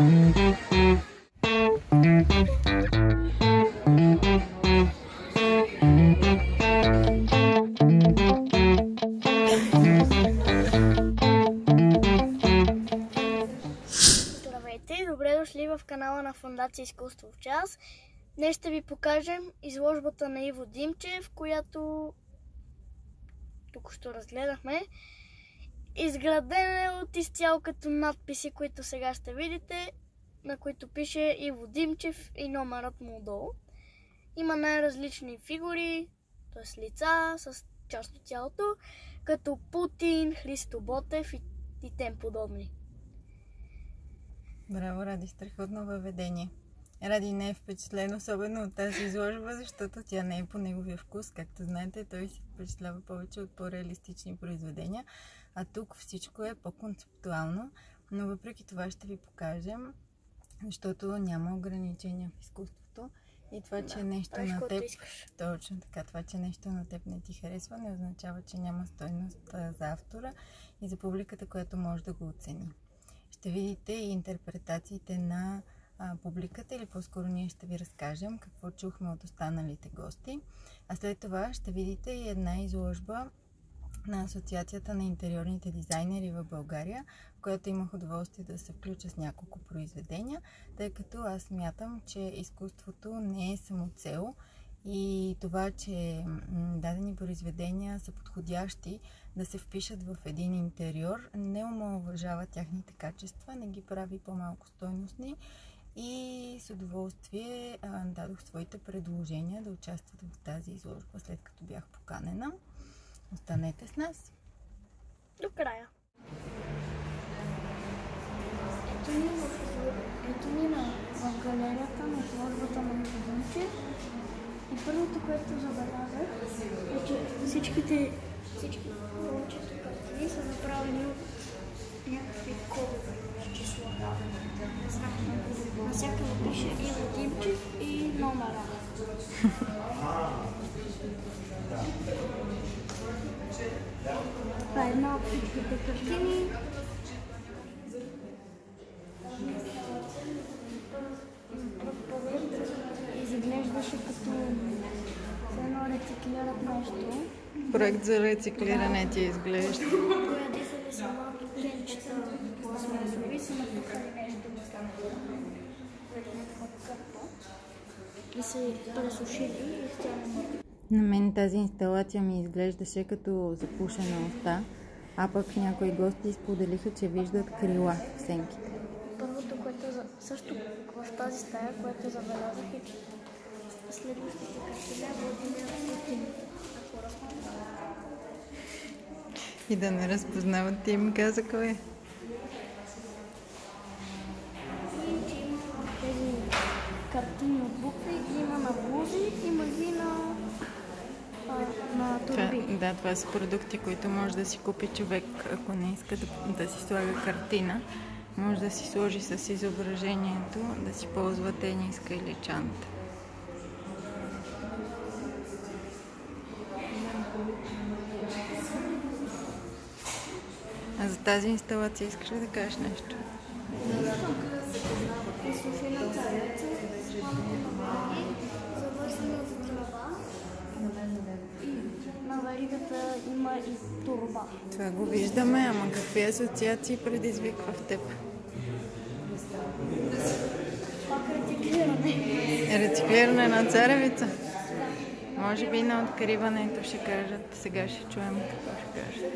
Здравейте, добре дошли в канала на Фондация Изкуство в час. Днес ще ви покажем изложбата на Иво Димчев, която току-що разгледахме. Изградена е от изцяло като надписи, които сега ще видите, на които пише Иво Димчев и номерът му отдолу. Има най-различни фигури, т.е. лица с част от тялото, като Путин, Христо Ботев и тем подобни. Браво, Ради, страхотно въведение. Ради не е впечатлен особено от тази изложба, защото тя не е по неговия вкус. Както знаете, той се впечатлява повече от по-реалистични произведения, а тук всичко е по-концептуално, но въпреки това ще ви покажем, защото няма ограничения в изкуството и това, че нещо на теб... Точно така, това, че нещо на теб не ти харесва, не означава, че няма стойност за автора и за публиката, която може да го оцени. Ще видите и интерпретациите на публиката, или по-скоро ние ще ви разкажем какво чухме от останалите гости. А след това ще видите и една изложба на Асоциацията на интериорните дизайнери в България, в която имах удоволствие да се включа с няколко произведения, тъй като аз смятам, че изкуството не е самоцел и това, че дадени произведения са подходящи да се впишат в един интериор, не омаловажава тяхните качества, не ги прави по-малко стойностни и с удоволствие дадох своите предложения да участват в тази изложба, след като бях поканена. Останете с нас! До края! Ето ни в галерията на изложбата на Иво Димчев. И първото, което забелязах, е, че всички повечето картини са направени от някакви кодове с числа. Не знам, навсякъде пише Иво Димчев и номера. Това е една от всичките картини. Изглеждаше като едно рециклират нещо. Проект за рециклиране ти изглежда. Поядисали са малки кенчета пластмасови, са напихали нещо и се пресушили и стяна. На мен тази инсталация ми изглеждаше като запушена уста, а пък някои гости споделиха, че виждат крила в сенките. Първото, което също в тази стая, което забелязах, е, че следващите картини Владимир Путин. И да не разпознават, ти им каза кой е. И че има тези картини от букви, има на блузи, има ги на турби. Да, това са продукти, които може да си купи човек, ако не иска да си слага картина. Може да си сложи с изображението, да си ползва тениска или чанта. А за тази инсталация искаш ли да кажеш нещо? Изсушена царица, завършена с трава и на веригата има и турба. Това го виждаме, ама какви асоциации предизвиква в теб? Пак рециклиране. Рециклиране на царевица? Може би на откриването ще кажат. Сега ще чуем какво ще кажат.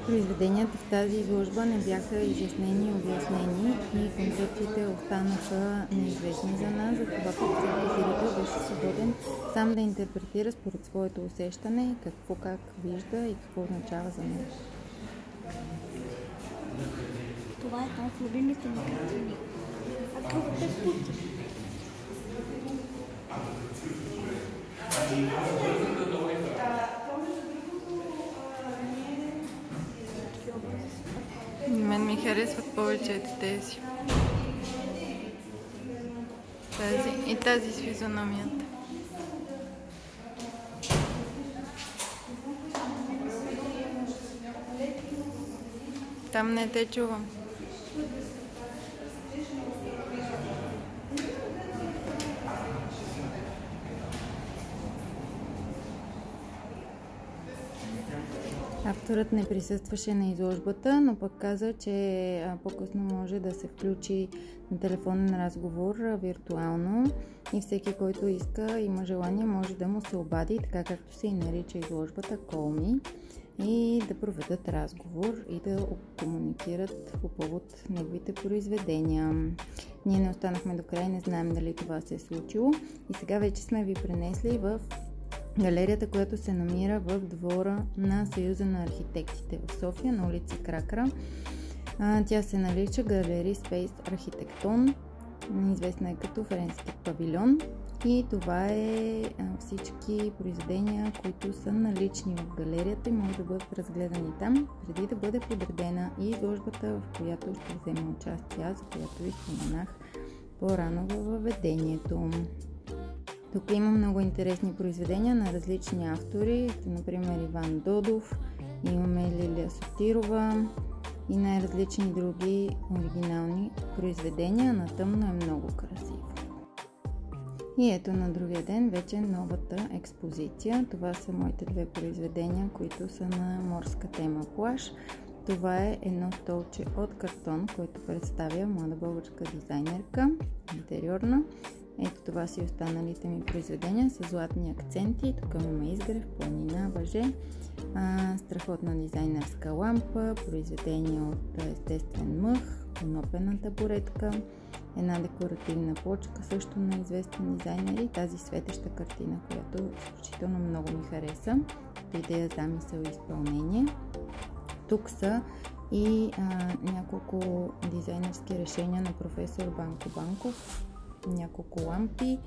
Произведенията в тази изложба не бяха изяснени и обяснени и концепциите останаха неизвестни за нас, затова всеки зрител беше свободен сам да интерпретира според своето усещане какво как вижда и какво означава за него. Това е там в любимите ми картини. А другата е Путин. Мен ми харесват повече тези. И тази с физиономията. Там не те чувам. Авторът не присъстваше на изложбата, но пък каза, че по-късно може да се включи на телефонен разговор виртуално и всеки, който иска, има желание, може да му се обади, така както се и нарича изложбата Call Me, и да проведат разговор и да комуникират по повод неговите произведения. Ние не останахме до край, не знаем дали това се е случило и сега вече сме ви пренесли в галерията, която се намира в двора на Съюза на архитектите в София, на улица Кракра. Тя се нарича Галери Спейс Архитектон, известна е като Френски павилион, и това е всички произведения, които са налични в галерията и могат да бъдат разгледани там, преди да бъде подредена и изложбата, в която ще взема участие аз, за която ви споменах по-рано във въведението. Тук има много интересни произведения на различни автори, например Иван Додов, имаме Лилия Сотирова и най-различни други оригинални произведения. На тъмно е много красиво. И ето на другия ден вече новата експозиция. Това са моите две произведения, които са на морска тема плаж. Това е едно столче от картон, което представя млада българска дизайнерка, интериорна. Ето това си останалите ми произведения с златни акценти. Тук има изгрев, планина, въже, страхотна дизайнерска лампа, произведение от естествен мъх, конопена табуретка, една декоративна плочка също на известен дизайнер и тази светеща картина, която изключително много ми хареса. Идея, замисъл и изпълнение. Тук са и няколко дизайнерски решения на професор Банко Банков, няколко лампи.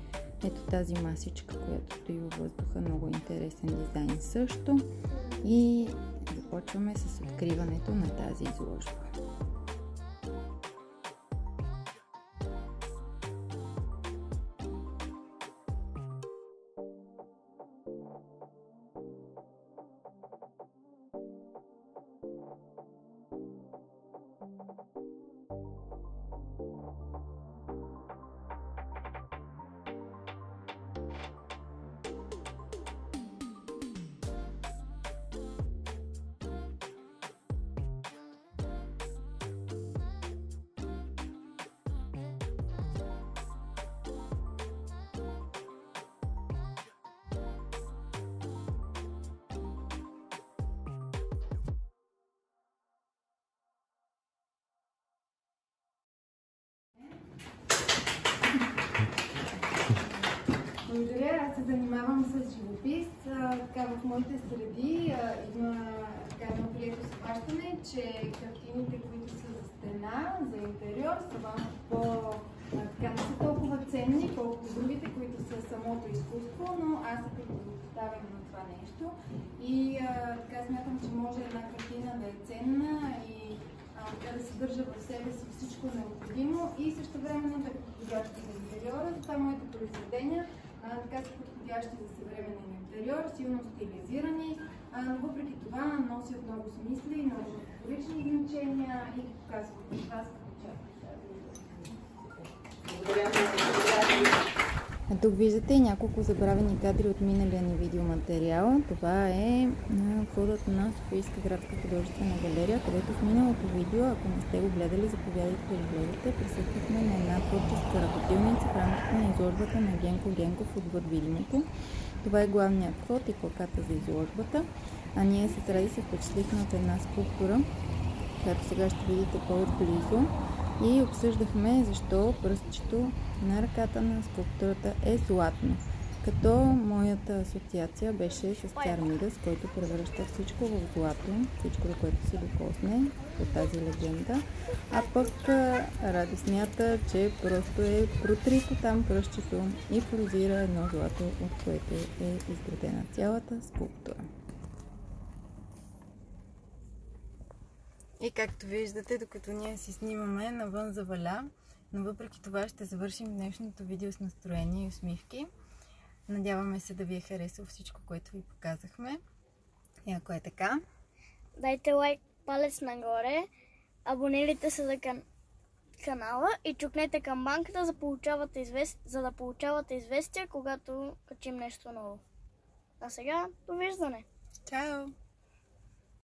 Ето тази масичка, която стои във въздуха, много интересен дизайн също. И започваме с откриването на тази изложба. Благодаря, аз се занимавам с живопис. Така, в моите среди има едно прието схващане, че картините, които са за стена, за интериор, са малко не са толкова ценни, колкото другите, които са самото изкуство, но аз се противопоставям на това нещо. И така смятам, че може една картина да е ценна и да съдържа в себе си всичко необходимо и също времено да е подходящи за интериора. Това моите произведения така са подходящи за съвременен интериор, силно стилизирани, но въпреки това носят много смисли, много метафорични значения и показват вас като част от тази. Тук виждате и няколко забравени кадри от миналия ни видеоматериал. Това е входът на Софийска градска художествена галерия, където в миналото видео, ако не сте го гледали, заповядайте да го гледате. Присъствахме на една творческа работилница в рамките на изложбата на Генко Генков отвъд видимото. Това е главният вход и плаката за изложбата. А ние с Ради се впечатлихме от една скулптура, която сега ще видите по-отблизо. И обсъждахме защо пръстчето на ръката на скулптурата е златно. Като моята асоциация беше с цар Мидас, който превръща всичко в злато, всичко, до което се докосне по тази легенда. А пък Ради смята, че просто е протрито там пръстчето и прозира едно злато, от което е изградена цялата скулптура. И както виждате, докато ние си снимаме, навън заваля, но въпреки това ще завършим днешното видео с настроение и усмивки. Надяваме се да ви е харесало всичко, което ви показахме. И ако е така, дайте лайк, палец нагоре абонирайте се за канала и чукнете камбанката, за да получавате известия, когато качим нещо ново. А сега, довиждане! Чао!